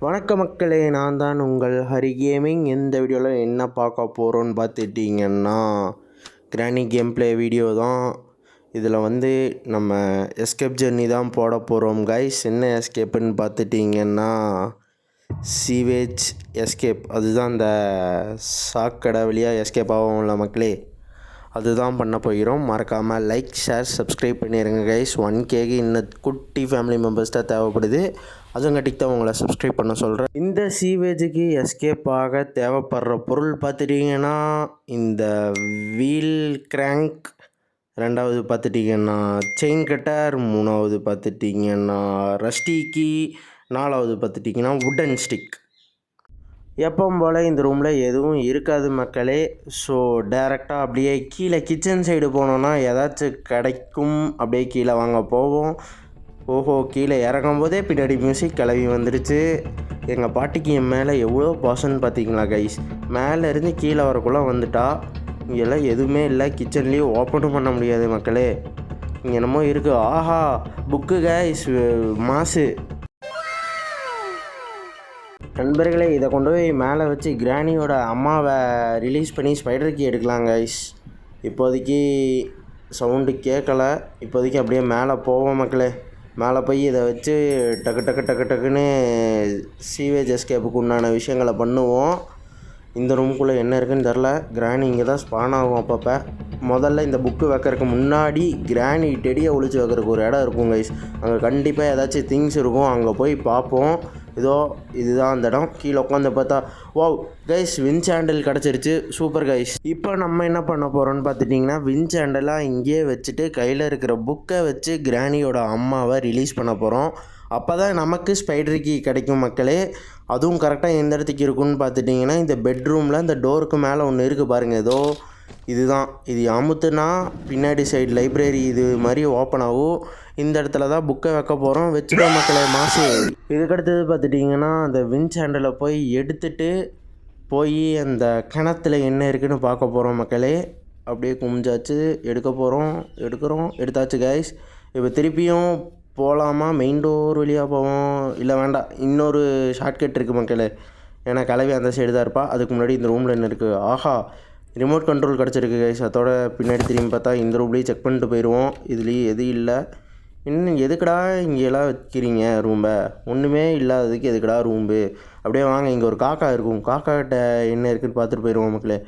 வணக்க மக்களே, நான் தான் உங்கள் ஹரி கேமிங். இந்த வீடியோவில் என்ன பார்க்க போகிறோன்னு பார்த்துட்டிங்கன்னா, கிராணி கேம் ப்ளே வீடியோ தான். இதில் நம்ம எஸ்கேப் ஜெர்னி தான் போட போகிறோம் கைஸ். என்ன எஸ்கேப்புன்னு பார்த்துட்டிங்கன்னா, சீவேஜ் எஸ்கேப். அதுதான் அந்த சாக்கடை வழியாக எஸ்கேப் ஆகும்ல மக்களே, அதுதான் பண்ண போகிறோம். மறக்காமல் லைக், ஷேர், சப்ஸ்கிரைப் பண்ணிடுங்க கைஸ். 1Kக்கு இன்னும் குட்டி ஃபேமிலி மெம்பர்ஸ் தான் தேவைப்படுது. அதுங்காட்டிக்கு தான் உங்களை சப்ஸ்கிரைப் பண்ண சொல்கிறேன். இந்த சீவேஜுக்கு எஸ்கேப் ஆக தேவைப்படுற பொருள் பார்த்துட்டிங்கன்னா, இந்த வீல் கிராங்க், ரெண்டாவது பார்த்துட்டிங்கன்னா செயின் கட்டர், மூணாவது பார்த்துட்டிங்கன்னா ரஸ்டி கீ, நாலாவது பார்த்துட்டிங்கன்னா வுடன் ஸ்டிக். எப்பவும் போல் இந்த ரூமில் எதுவும் இருக்காது மக்களே. ஸோ டேரெக்டாக அப்படியே கீழே கிச்சன் சைடு போனோன்னா ஏதாச்சும் கிடைக்கும். அப்படியே கீழே வாங்க போவோம். ஓஹோ, கீழே இறங்கும் போதே பின்னாடி மியூசிக் கிளவி வந்துடுச்சு. எங்கள் பாட்டிக்கு என் மேலே எவ்வளோ பாசன்னு பார்த்தீங்களா கைஸ். மேலேருந்து கீழே வரக்குள்ளே வந்துட்டா. இங்கெல்லாம் எதுவுமே இல்லை, கிச்சன்லேயும் ஓப்பனும் பண்ண முடியாது மக்களே. இங்கே என்னமோ இருக்குது. ஆஹா, புக்கு கைஸ், மாசு. நண்பர்களே, இதை கொண்டு போய் மேலே வச்சு கிராணியோட அம்மாவை ரிலீஸ் பண்ணி ஸ்பைடர் கீ எடுக்கலாம் கைஸ். இப்போதைக்கு சவுண்டு கேட்கலை. இப்போதைக்கு அப்படியே மேலே போவோம் மக்களே. மேலே போய் இதை வச்சு டக்கு டக்கு டக்கு டக்குன்னு சீவேஜ் எஸ்கேப்புக்கு உண்டான விஷயங்களை பண்ணுவோம். இந்த ரூமுக்குள்ளே என்ன இருக்குதுன்னு தெரில. கிராணி இங்கே தான் ஸ்பான் ஆகும் அப்பப்போ. முதல்ல இந்த புக்கு வைக்கிறதுக்கு முன்னாடி கிராணி டெடியை ஒழிச்சு வைக்கிறதுக்கு ஒரு இடம் இருக்கும் கைஸ். அங்கே கண்டிப்பாக ஏதாச்சும் திங்ஸ் இருக்கும். அங்கே போய் பார்ப்போம். இதுதான் அந்த இடம். கீழே உட்காந்து பார்த்தா வாவ் கைஸ், விஞ்ச் ஹேண்டில் கிடச்சிருச்சு. Super guys. இப்போ நம்ம என்ன பண்ண போகிறோன்னு பார்த்துட்டிங்கன்னா, விஞ்ச் ஹேண்டலாக இங்கேயே வச்சுட்டு கையில் இருக்கிற புக்கை வச்சு கிராணியோட அம்மாவை ரிலீஸ் பண்ண போகிறோம். அப்போ தான் நமக்கு ஸ்பைடர் கீ கிடைக்கும் மக்களே. அதுவும் கரெக்டாக எந்த இடத்துக்கு இருக்குன்னு பார்த்துட்டிங்கன்னா, இந்த பெட்ரூமில் இந்த டோருக்கு மேலே ஒன்று இருக்குது பாருங்கள். இதுதான். இது அமுத்துனா பின்னாடி சைடு லைப்ரரி இது மாதிரி ஓப்பன் ஆகும். இந்த இடத்துல தான் புக்கை வைக்க போகிறோம். வச்சுட்டோம் மக்களே, மாசு. இதுக்கடுத்தது பார்த்துட்டிங்கன்னா, அந்த விஞ்ச் ஹேண்டில் போய் எடுத்துகிட்டு போய் அந்த கிணத்துல என்ன இருக்குதுன்னு பார்க்க போகிறோம் மக்களே. அப்படியே குமிஞ்சாச்சு, எடுத்தாச்சு கைஸ். இப்போ திருப்பியும் போகலாமா? மெயின் டோர் வழியாக போவோம், இல்லை வேண்டாம், இன்னொரு ஷார்ட்கட் இருக்குது மக்களே. ஏன்னா கிளவி அந்த சைடு தான் இருப்பா. அதுக்கு முன்னாடி இந்த ரூமில் என்ன இருக்குது? ஆஹா, ரிமோட் கண்ட்ரோல் கிடச்சிருக்கு கைஸ். அதோட பின்னாடி திரும்பி பார்த்தா இந்த ரூம்லேயும் செக் பண்ணிட்டு போயிடுவோம். இதுலேயும் எதுவும் இல்லை. இன்னும் எதுக்கடா இங்கெல்லாம் வைக்கிறீங்க ரூம்பை? ஒன்றுமே இல்லாததுக்கு எதுக்கடா ரூம்பு? அப்படியே வாங்க, இங்கே ஒரு காக்கா இருக்கும். காக்காக்கிட்ட என்ன இருக்குதுன்னு பார்த்துட்டு போயிடுவோம் மக்களே.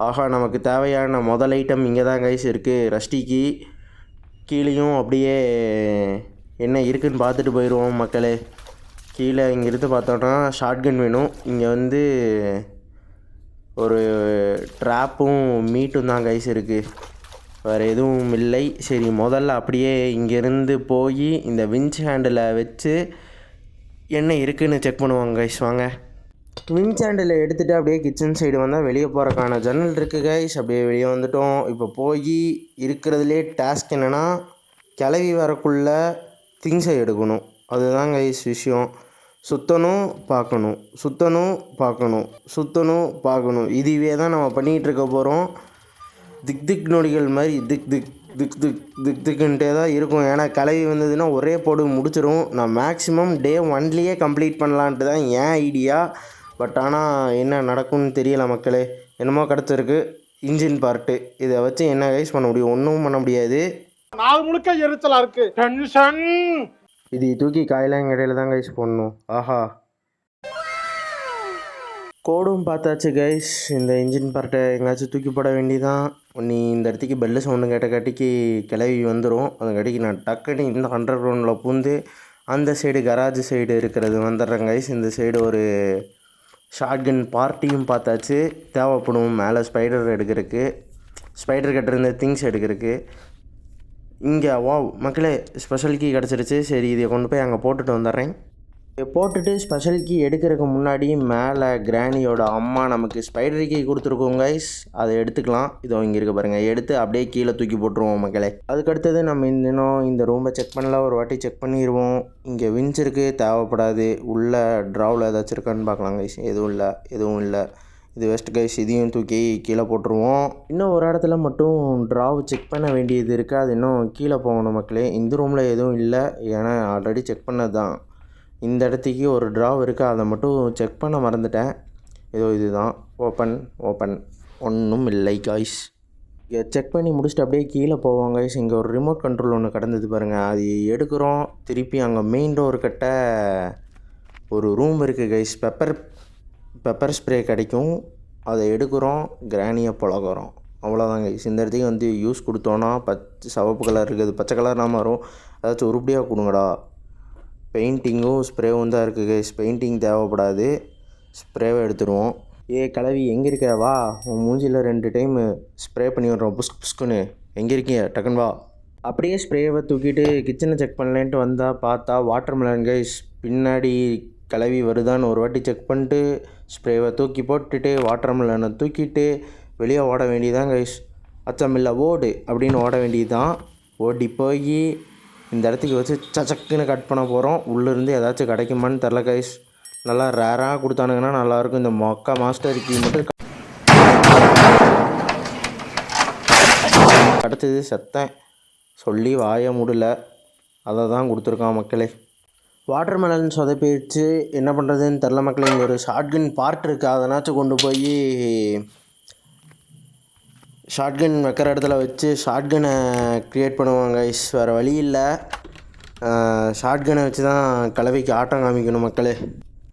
ஆஹா, நமக்கு தேவையான முதல் ஐட்டம் இங்கே தான் கைஸ் இருக்குது. ரஸ்டிக்கு கீழேயும் அப்படியே என்ன இருக்குதுன்னு பார்த்துட்டு போயிடுவோம் மக்களே. கீழே இங்கேருந்து பார்த்தோன்னா ஷார்ட்கன் வேணும். இங்கே ஒரு ட்ராப்பும் மீட்டும் தான் கைஸ் இருக்குது, வேறு எதுவும் இல்லை. சரி, முதல்ல அப்படியே இங்கேருந்து போய் இந்த விஞ்ச் ஹேண்டில் வச்சு என்ன இருக்குதுன்னு செக் பண்ணுவாங்க கைஸ். வாங்க, விஞ்ச் ஹேண்டில் எடுத்துகிட்டு அப்படியே கிச்சன் சைடு வந்தால் வெளியே போகிறக்கான ஜன்னல் இருக்குது கைஸ். அப்படியே வெளியே வந்துட்டோம். இப்போ போய் இருக்கிறதுலே டாஸ்க் என்னென்னா, கிளவி வரக்குள்ளே திங்ஸை எடுக்கணும். அதுதான் கைஸ் விஷயம். சுற்றணும், பார்க்கணும். இதுவே தான் நம்ம பண்ணிகிட்டு இருக்க போகிறோம். திக் நொடிகள் மாதிரி திக்குன்ட்டே தான் இருக்கும். ஏன்னா கிளவி வந்ததுன்னா ஒரே போடு முடிச்சிடும். நான் மேக்ஸிமம் டே 1லேயே கம்ப்ளீட் பண்ணலான்ட்டு தான் என் ஐடியா. பட் ஆனால் என்ன நடக்கும்னு தெரியல மக்களே. என்னமோ கிடச்சிருக்கு இன்ஜின் பார்ட்டு. இதை வச்சு என்ன கைஸ் பண்ண முடியும்? ஒன்றும் பண்ண முடியாது. நாள் முழுக்க எரிச்சலாக இருக்குது, டென்ஷன். இது தூக்கி காயெல்லாம் இடையில தான் கைஸ் போடணும். ஆஹா, கோடும் பார்த்தாச்சு கைஸ். இந்த இன்ஜின் பார்ட்டை எங்கேயாச்சும் தூக்கி போட வேண்டியதான். நீ இந்த இடத்துக்கு பெல்லு சவுண்டு கேட்டக்காட்டிக்கு கிளவி வந்துடும். அதுக்காட்டிக்கு நான் டக்குன்னு இந்த அண்டர் கிரவுண்டில் பூந்து அந்த சைடு கராஜ் சைடு இருக்கிறது வந்துடுறேன் கைஸ். இந்த சைடு ஒரு ஷார்ட்கன் பார்ட்டியும் பார்த்தாச்சு. தேவைப்படும் மேலே ஸ்பைடர் எடுக்கிறதுக்கு, ஸ்பைடர் கட்டிருந்த திங்ஸ் எடுக்கிறதுக்கு. இங்கே வாவ் மக்களே, ஸ்பெஷல் கீ கிடச்சிருச்சு. சரி, இதை கொண்டு போய் அங்கே போட்டுட்டு வந்துடுறேன். போட்டுட்டு ஸ்பெஷல் கீ எடுக்கிறதுக்கு முன்னாடி மேலே கிராணியோட அம்மா நமக்கு ஸ்பைடர் கீ கொடுத்துருக்கோம் கைஸ். அதை எடுத்துக்கலாம். இதோ இங்கே இருக்க பாருங்கள். எடுத்து அப்படியே கீழே தூக்கி போட்டுருவோம் மக்களே. அதுக்கடுத்தது நம்ம இந்த ரூமை செக் பண்ணல, ஒரு வாட்டி செக் பண்ணிடுவோம். இங்கே விஞ்ச் இருக்குது, தேவைப்படாது. உள்ள ட்ராவில் ஏதாச்சும் இருக்கான்னு பார்க்கலாம் கைஸ். எதுவும் இல்லை. இது வெஸ்ட் கைஸ். இதையும் தூக்கி கீழே போட்டுருவோம். இன்னும் ஒரு இடத்துல மட்டும் ட்ராவ் செக் பண்ண வேண்டியது இருக்குது. அது இன்னும் கீழே போகணும் மக்களே. இந்த ரூமில் எதுவும் இல்லை, ஏன்னா ஆல்ரெடி செக் பண்ணது தான். இந்த இடத்துக்கு ஒரு ட்ராவ் இருக்குது, அதை மட்டும் செக் பண்ண மறந்துட்டேன். இதுதான் ஓப்பன் ஒன்றும் இல்லை காய்ஸ். இங்கே செக் பண்ணி முடிச்சுட்டு அப்படியே கீழே போவோம் காய்ஸ். இங்கே ஒரு ரிமோட் கண்ட்ரோல் ஒன்று கடந்தது பாருங்கள், அது எடுக்கிறோம். திருப்பி அங்கே மெயின் டோர் கிட்ட ஒரு ரூம் இருக்குது காய்ஸ், பெப்பர் ஸ்ப்ரே கிடைக்கும், அதை எடுக்கிறோம், கிராணியை பழகிறோம். அவ்வளோதான் கைஸ். இந்த இடத்துக்கு வந்து யூஸ் கொடுத்தோன்னா சிவப்பு கலர் இருக்குது, பச்சை கலர்னா மாறும். ஏதாச்சும் உருப்படியாக கொடுங்கடா. பெயிண்டிங்கும் ஸ்ப்ரேவும் தான் இருக்குது கைஸ். பெயிண்டிங் தேவைப்படாது, ஸ்ப்ரேவை எடுத்துருவோம். கிளவி எங்கே இருக்க? வா, உன் மூஞ்சியில் 2 டைம் ஸ்ப்ரே பண்ணி விட்றோம், புஸ்குன்னு. எங்கே இருக்கீங்க? டக்குன்னு வா. அப்படியே ஸ்ப்ரேவை தூக்கிட்டு கிச்சனை செக் பண்ணலேன்ட்டு வந்தால் பார்த்தா வாட்டர் மெலன் கைஸ். பின்னாடி கிளவி வருதான்னு ஒரு வாட்டி செக் பண்ணிட்டு ஸ்ப்ரேவை தூக்கி போட்டுட்டு வாட்டர் மெலனை தூக்கிட்டு வெளியே ஓட வேண்டியதான் கைஸ். அச்சமில்லை ஓடு அப்படின்னு ஓட வேண்டியது தான். ஓடி போய் இந்த இடத்துக்கு வச்சு சக்குன்னு கட் பண்ண போகிறோம். உள்ளேருந்து ஏதாச்சும் கிடைக்குமான்னு தெரில கைஸ். நல்லா ரேராக கொடுத்தானுங்கன்னா நல்லாயிருக்கும். இந்த மொக்கா மாஸ்டர் கீ மட்டும் கிடச்சது. செத்தேன் சொல்லி வாய முடியல, அதை தான் கொடுத்துருக்கான் மக்களே. வாட்டர் மெலன் சொதப்பிடுச்சு, என்ன பண்ணுறதுன்னு தெரில மக்களே. இங்கே ஒரு ஷார்ட்கன் பார்ட் இருக்குது, அதனாச்சும் கொண்டு போய் ஷார்ட்கன் வைக்கிற இடத்துல வச்சு ஷார்ட்கனை க்ரியேட் பண்ணுவாங்க கைஸ். வேறு வழி இல்லை, ஷார்ட்கனை வச்சு தான் கலவைக்கு ஆட்டம் காமிக்கணும் மக்களே.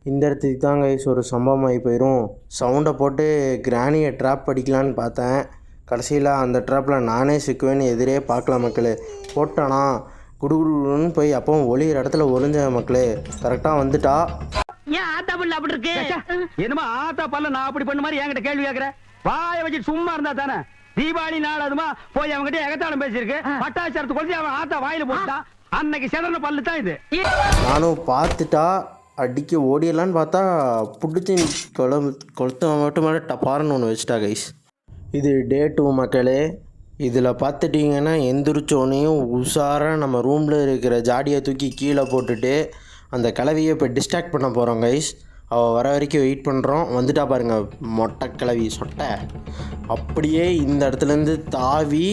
இந்த இடத்துக்கு தான் கைஸ் ஒரு சம்பவம் ஆகி போயிடும். சவுண்டை போட்டு கிராணியை ட்ராப் அடிக்கலான்னு பார்த்தேன். கடைசியில் அந்த ட்ராப்பில் நானே சிக்குவேன்னு எதிரே பார்க்கலாம் மக்களே. போட்டானா குடுகுடுன்னு போய் அப்பவும் ஒளிகிற இடத்துல ஒளிஞ்ச மக்களே. கரெக்டாக வந்துட்டா. ஏன் ஆத்தா பல்ல அப்படி இருக்கு? என்னமா ஆத்தா பல்ல நான் அப்படி பண்ண மாதிரி என்கிட்ட கேள்வி கேட்குற? வாயை வச்சுட்டு சும்மா இருந்தா தானே? தீபாவளி நாள் அதுமா போய் அவங்ககிட்ட எகத்தாளம் பேசியிருக்கு. பட்டாசரத்து கொளுத்தி அவன் ஆத்தா வாயில போட்டான். அன்னைக்கு செதறன பல்லு தான் இது. நானும் பார்த்துட்டா அடிக்க ஓடிடலான்னு பார்த்தா பிடிச்சி கொளுத்த மட்டும் மேலே டப்பாருன்னு ஒன்று வச்சுட்டா கைஸ். இது டே 2 மக்களே. இதில் பார்த்துட்டிங்கன்னா எந்திரிச்சோனையும் உஷாராக நம்ம ரூமில் இருக்கிற ஜாடியை தூக்கி கீழே போட்டுட்டு அந்த கிளவியை இப்போ டிஸ்ட்ராக்ட் பண்ண போகிறோம் கைஸ். அவள் வர வரைக்கும் வெயிட் பண்ணுறோம். வந்துட்டா பாருங்கள் மொட்டை கிளவி சொட்டை. அப்படியே இந்த இடத்துலேருந்து தாவி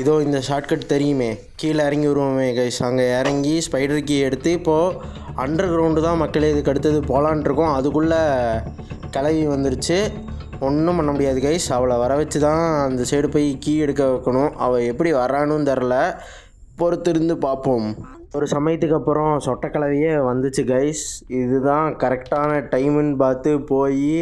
இதோ இந்த ஷார்ட்கட் தெரியுமே, கீழே இறங்கி வருவோமே கைஸ். அங்கே இறங்கி ஸ்பைடர் கீ எடுத்து இப்போது அண்டர் கிரவுண்டு தான் மக்களே இதுக்கு அடுத்தது போகலான் இருக்கோம். அதுக்குள்ளே கிளவி வந்துருச்சு, ஒன்றும் பண்ண முடியாது கைஸ். அவளை வர வச்சு தான் அந்த சைடு போய் கீ எடுக்க வைக்கணும். அவள் எப்படி வரான்னு தெரில, பொறுத்திருந்து பார்ப்போம். ஒரு சமயத்துக்கு அப்புறம் சொட்டக்கிழவியே வந்துச்சு கைஸ். இதுதான் கரெக்டான டைமுன்னு பார்த்து போய்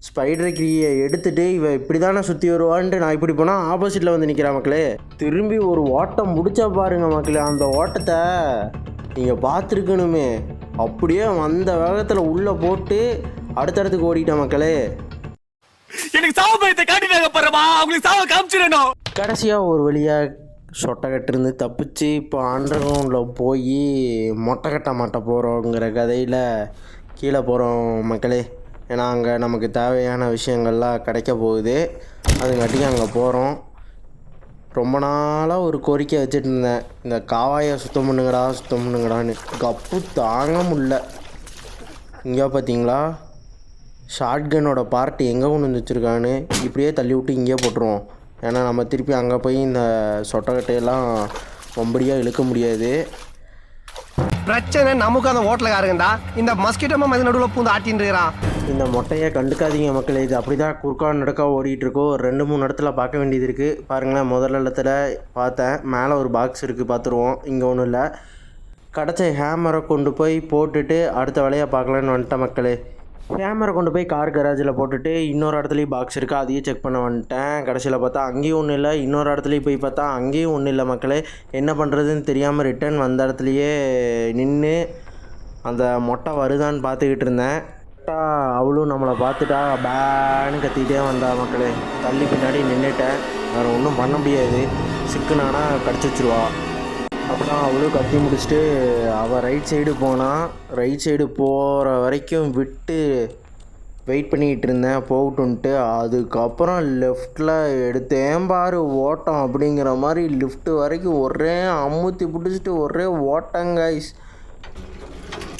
ஸ்பைடர் கீயை எடுத்துகிட்டு இவன் இப்படி தானே சுற்றி வருவான்ட்டு நான் இப்படி போனால் ஆப்போசிட்டில் வந்து நிற்கிறா மக்களே. திரும்பி ஒரு ஓட்டம் முடிச்சா பாருங்க மக்களே. அந்த ஓட்டத்தை நீங்கள் பார்த்துருக்கணுமே. அப்படியே வந்த வேகத்தில் உள்ளே போட்டு அடுத்தடுத்துக்கு ஓடிட்டேன் மக்களே. எனக்கு சாவ பயத்தை காட்டினாங்க பாருமா, அவங்களுக்கு சாவ காமிச்சிடணும். கடைசியாக ஒரு வழியாக சொட்டை கட்டிருந்து தப்பிச்சு இப்போ அண்டர் கிரவுண்டில் போய் மொட்டை கட்ட மாட்ட போகிறோங்கிற கதையில் கீழே போகிறோம் மக்களே. ஏன்னா அங்கே நமக்கு தேவையான விஷயங்கள்லாம் கிடைக்க போகுது. அதுங்காட்டிக்கு அங்கே போகிறோம். ரொம்ப நாளாக ஒரு கோரிக்கை வச்சுட்டு இருந்தேன், இந்த காவாயை சுத்தம் பண்ணுங்கடான்னு. கப்பு தாங்க முடில. இங்கே பார்த்தீங்களா ஷார்ட்கனோட பார்ட்டு எங்கே கொண்டு வந்து வச்சுருக்கான்னு. இப்படியே தள்ளி விட்டு இங்கேயே போட்டுருவோம். ஏன்னா நம்ம திருப்பி அங்கே போய் இந்த சொட்டக்கட்டையெல்லாம் ரொம்படியாக இழுக்க முடியாது. பிரச்சனை நமக்கு அந்த ஹோட்டலுக்காரங்கடா. இந்த மஸ்கிட்டோ மதி நடுவில் பூந்து ஆட்டின்னு இருக்கிறான். இந்த மொட்டையை கண்டுக்காதீங்க மக்களே. இது அப்படி தான் குறுக்கா நடக்கா ஓடிட்டுருக்கோம். ஒரு 2-3 இடத்துல பார்க்க வேண்டியது இருக்குது. பாருங்களேன், முதல் இடத்துல பார்த்தேன், மேலே ஒரு பாக்ஸ் இருக்குது, பார்த்துருவோம். இங்கே ஒன்றும் இல்லை. கிடச்ச ஹேமரை கொண்டு போய் போட்டுட்டு அடுத்த வேலையை பார்க்கலான்னு வந்துட்டேன் மக்களே. கேமரா கொண்டு போய் கார் கராஜில் போட்டுட்டு இன்னொரு இடத்துலையும் பாக்ஸ் இருக்குது, அதையும் செக் பண்ண வந்துட்டேன். கடைசியில் பார்த்தா அங்கேயும் ஒன்றும் இல்லை. இன்னொரு இடத்துலையும் போய் பார்த்தா அங்கேயும் ஒன்றும் இல்லை மக்களே. என்ன பண்ணுறதுன்னு தெரியாமல் ரிட்டன் வந்த இடத்துலையே நின்று அந்த மொட்டை வருதான்னு பார்த்துக்கிட்டு இருந்தேன். அவளும் நம்மளை பார்த்துட்டா பேன்னு கத்திக்கிட்டே வந்தா மக்களே. தள்ளி பின்னாடி நின்றுட்டேன். வேறு ஒன்றும் பண்ண முடியாது, சிக்குனானா கடிச்சு வச்சுருவா. அப்புறம் அவளும் கத்தி முடிச்சுட்டு அவள் ரைட் சைடு போனால், ரைட் சைடு போகிற வரைக்கும் விட்டு வெயிட் பண்ணிக்கிட்டு இருந்தேன் போகட்டுன்ட்டு. அதுக்கப்புறம் லெஃப்டில் எடுத்தேன் பாரு ஓட்டம் அப்படிங்கிற மாதிரி லிஃப்ட்டு வரைக்கும் ஒரே அமுத்தி பிடிச்சிட்டு ஒரே ஓட்டங்காய்ஸ்.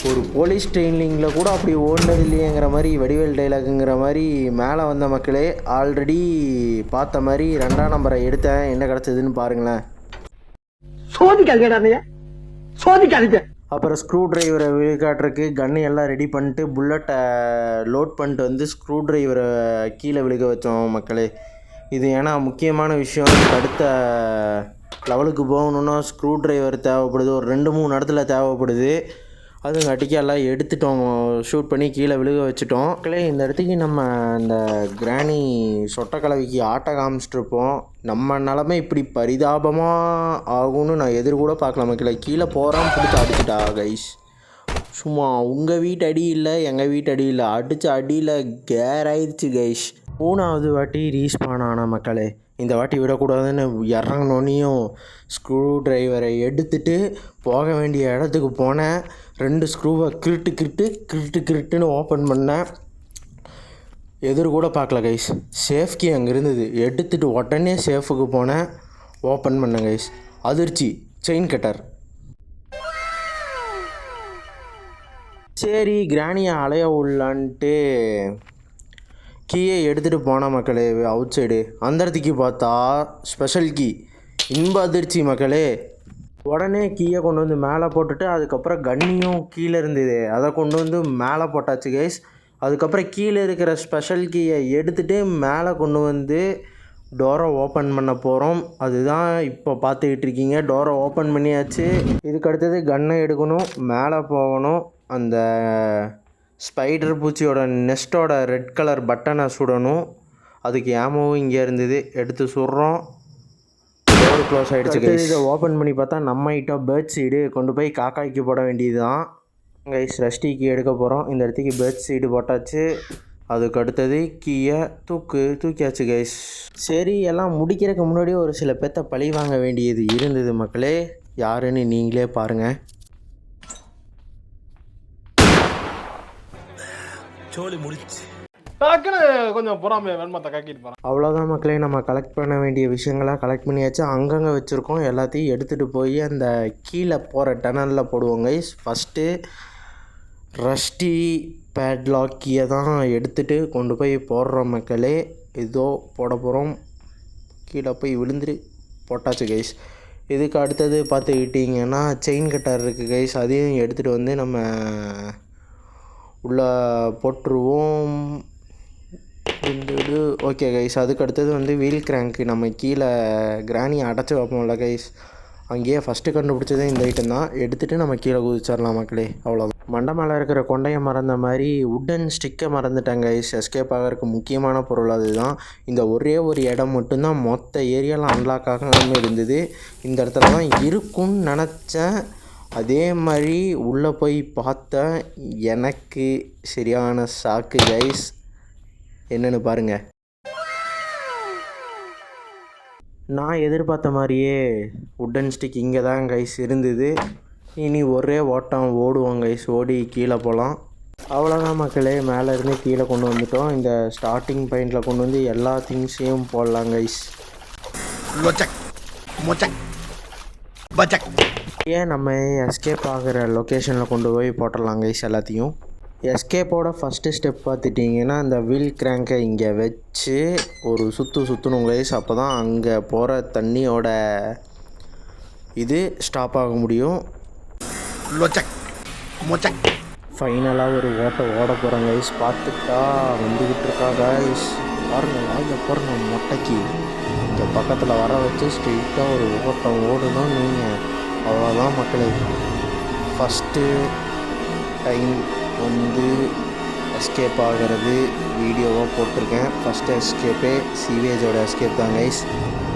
ஒரு போலீஸ் ட்ரெயினிங்கில் கூட அப்படி ஓடினது இல்லையேங்கிற மாதிரி வடிவேல் டைலாக்குங்கிற மாதிரி மேலே வந்த மக்களே. ஆல்ரெடி பார்த்த மாதிரி 2ஆம் நம்பரை எடுத்தேன். என்ன கிடச்சதுன்னு பாருங்களேன். சோதிக்காதீங்க, சோதிக்காதீங்க. அப்புறம் ஸ்க்ரூ டிரைவரை விழுக்காட்டுறக்கு கன்று எல்லாம் ரெடி பண்ணிட்டு புல்லட்டை லோட் பண்ணிட்டு வந்து ஸ்க்ரூ டிரைவரை கீழே விழுக வச்சோம் மக்களே. இது ஏன்னா முக்கியமான விஷயம். அடுத்த லெவலுக்கு போகணுன்னா ஸ்க்ரூ டிரைவர் தேவைப்படுது, ஒரு 2-3 இடத்துல தேவைப்படுது. அதுங்காட்டிக்கு எல்லாம் எடுத்துட்டோம், ஷூட் பண்ணி கீழே விழுக வச்சுட்டோம் மக்களே. இந்த இடத்துக்கு நம்ம இந்த கிராணி சொட்டக்கலவிக்கு ஆட்டை காமிச்சிட்ருப்போம். நம்ம நிலமை இப்படி பரிதாபமாக ஆகும்னு நான் எதிர்கூட பார்க்கல மக்களே. கீழே போகிறான் பிடிச்சி அடிச்சுட்டா கைஸ். சும்மா உங்கள் வீட்டு அடி இல்லை, எங்கள் வீட்டு அடி இல்லை, அடித்த அடியில் கேராயிடுச்சு கைஸ். 3வது வாட்டி ரீஸ்பான் ஆன மக்களே. இந்த வாட்டி விடக்கூடாதுன்னு இறங்கினோன்னையும் ஸ்க்ரூ டிரைவரை எடுத்துகிட்டு போக வேண்டிய இடத்துக்கு போனேன். 2 ஸ்க்ரூவை கிருட்டுன்னு ஓப்பன் பண்ணேன். எதிர்கூட பார்க்கல கைஸ். சேஃப்கி அங்கே இருந்தது, எடுத்துகிட்டு உடனே சேஃபுக்கு போனேன், ஓப்பன் பண்ணேன் கைஸ். அதிர்ச்சி, செயின் கட்டர். சரி கிராணியை அலைய உள்ளான்ட்டு கீயை எடுத்துகிட்டு போனால் மக்களே அவுட் சைடு. அந்த இடத்துக்கு பார்த்தா ஸ்பெஷல் கீ. இன்ப அதிர்ச்சி மக்களே. உடனே கீயை கொண்டு வந்து மேலே போட்டுட்டு அதுக்கப்புறம் கன்னியும் கீழே இருந்தது, அதை கொண்டு வந்து மேலே போட்டாச்சு கைஸ். அதுக்கப்புறம் கீழே இருக்கிற ஸ்பெஷல் கீயை எடுத்துகிட்டு மேலே கொண்டு வந்து டோரை ஓப்பன் பண்ண போகிறோம். அதுதான் இப்போ பார்த்துக்கிட்டு இருக்கீங்க. டோரை ஓப்பன் பண்ணியாச்சு. இதுக்கு அடுத்தது கன்னை எடுக்கணும், மேலே போகணும். அந்த ஸ்பைடர் பூச்சியோட நெஸ்ட்டோட ரெட் கலர் பட்டனை சுடணும். அதுக்கு ஏமோவும் இங்கே இருந்தது, எடுத்து சுடுறோம். டோர் க்ளோஸ் ஆகிடுச்சு. இதை ஓப்பன் பண்ணி பார்த்தா நம்ம ஐட்டம் பேர்ட் சீடு கொண்டு போய் காக்காய்க்கு போட வேண்டியது தான் கைஸ். ரஸ்டிக்கு எடுக்க போகிறோம். இந்த இடத்துக்கு பேர்ட் சீடு போட்டாச்சு. அதுக்கு அடுத்தது கீயை தூக்கியாச்சு கைஸ். சரி எல்லாம் முடிக்கிறதுக்கு முன்னாடி ஒரு சில பேர்த்த பழி வாங்க வேண்டியது இருந்தது மக்களே. யாருன்னு நீங்களே பாருங்கள். கொஞ்சம் பொறாமை வெண்மத்தை கக்கிட்டு போகிறேன். அவ்வளோதான் மக்களே. நம்ம கலெக்ட் பண்ண வேண்டிய விஷயங்களாக கலெக்ட் பண்ணியாச்சு. அங்கங்கே வச்சுருக்கோம். எல்லாத்தையும் எடுத்துகிட்டு போய் அந்த கீழே போகிற டனலில் போடுவோம் கைஸ். ஃபஸ்ட்டு ரஸ்டி பேட்லாக்கியை தான் எடுத்துகிட்டு கொண்டு போய் போடுறோம் மக்களே. இதோ போட போகிறோம். கீழே போய் விழுந்துரு போட்டாச்சு கைஸ். இதுக்கு அடுத்தது பார்த்துக்கிட்டிங்கன்னா செயின் கட்டர் இருக்குது கைஸ். அதையும் எடுத்துகிட்டு வந்து நம்ம உள்ளே போட்டுருவோம். Okay guys. அதுக்கு அடுத்தது வந்து வீல் கிராங்க்கு. நம்ம கீழே கிராணியை அடைச்சி வைப்போம்ல கைஸ், அங்கேயே ஃபஸ்ட்டு கண்டுபிடிச்சதே இந்த ஐட்டம் தான். எடுத்துகிட்டு நம்ம கீழே குதிச்சிடலாம் மக்களே. அவ்வளோதான். மண்டை மேலே இருக்கிற கொண்டையை மறந்த மாதிரி உட்டன் ஸ்டிக்கை மறந்துட்டாங்க கைஸ். எஸ்கேப் ஆகிறதுக்கு முக்கியமான பொருள் அதுதான். இந்த ஒரே ஒரு இடம் மட்டும்தான் மொத்த ஏரியாவில் அன்லாக் ஆகாமல் இருந்தது. இந்த இடத்துல தான் இருக்கும்னு நினச்சேன். அதே மாதிரி உள்ளே போய் பார்த்தேன். எனக்கு சரியான ஷாக்கு கைஸ். என்னென்னு பாருங்கள். நான் எதிர்பார்த்த மாதிரியே உட்டன் ஸ்டிக் இங்கே தான் கைஸ் இருந்தது. இனி ஒரே ஓட்டம் ஓடுவோம் கைஸ். ஓடி கீழே போகலாம். அவ்வளோதான் மக்களே. மேலே இருந்து கீழே கொண்டு வந்துட்டோம். இந்த ஸ்டார்டிங் பாயிண்டில் கொண்டு வந்து எல்லா திங்ஸையும் போடலாம் கைஸ். ஏன் நம்ம எஸ்கேப் ஆகிற லொக்கேஷனில் கொண்டு போய் போட்டுடலாம் கைஸ் எல்லாத்தையும். எஸ்கேப்போட ஃபஸ்ட்டு ஸ்டெப் பார்த்துட்டிங்கன்னா அந்த வீல் கிராங்கை இங்கே வச்சு ஒரு சுற்றணும் கைஸ். அப்போ தான் அங்கே போகிற தண்ணியோட இது ஸ்டாப் ஆக முடியும். ஃபைனலாக ஒரு ஓட போகிறோம் கைஸ். பார்த்துட்டா வந்துக்கிட்டு இருக்கா கைஸ். பாருங்கள் வாங்க போகிறோம் மொட்டைக்கு. இங்கே பக்கத்தில் வர வச்சு ஸ்ட்ரெயிட்டாக ஒரு ஓட்டம் ஓடணும் நீங்கள். அவ்வளோதான் மக்களே. ஃபஸ்ட்டு டைம் வந்து எஸ்கேப் ஆகிறது வீடியோவாக போட்டிருக்கேன். ஃபஸ்ட்டு எஸ்கேப்பே சீவேஜோட எஸ்கேப் தான் கைஸ்.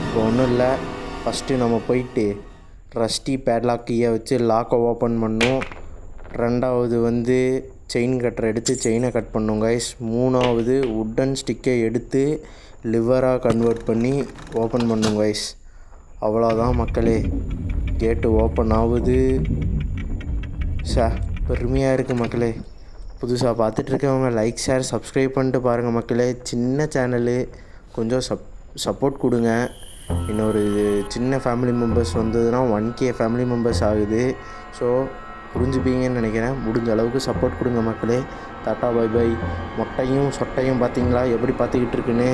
இப்போ ஒன்றும் இல்லை. ஃபஸ்ட்டு நம்ம போயிட்டு ரஸ்டி பேட்லாக் கீயை வச்சு லாக்கை ஓப்பன் பண்ணோம். 2வது வந்து செயின் கட்டரை எடுத்து செயினை கட் பண்ணோம் கைஸ். 3வது உட்டன் ஸ்டிக்கை எடுத்து லிவராக கன்வெர்ட் பண்ணி ஓப்பன் பண்ணோம் கைஸ். அவ்வளோதான் மக்களே. கேட்டு ஓப்பன் ஆகுது. பெருமையாக இருக்குது மக்களே. புதுசாக பார்த்துட்ருக்கவங்க லைக் ஷேர் சப்ஸ்கிரைப் பண்ணிட்டு பாருங்கள் மக்களே. சின்ன சேனலு, கொஞ்சம் சப்போர்ட் கொடுங்க. இன்னொரு சின்ன ஃபேமிலி மெம்பர்ஸ் வந்ததுன்னா 1K ஃபேமிலி மெம்பர்ஸ் ஆகுது. ஸோ புரிஞ்சுப்பீங்கன்னு நினைக்கிறேன். முடிஞ்ச அளவுக்கு சப்போர்ட் கொடுங்க மக்களே. Tata bye bye. மொட்டையும் சொட்டையும் பார்த்தீங்களா எப்படி பார்த்துக்கிட்டு இருக்குன்னு.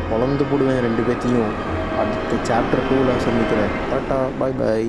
குழந்து போடுவேன் 2 பேர்த்தையும். அடுத்த சாப்டர் 2ல் சந்திக்கிறேன். Tata bye by.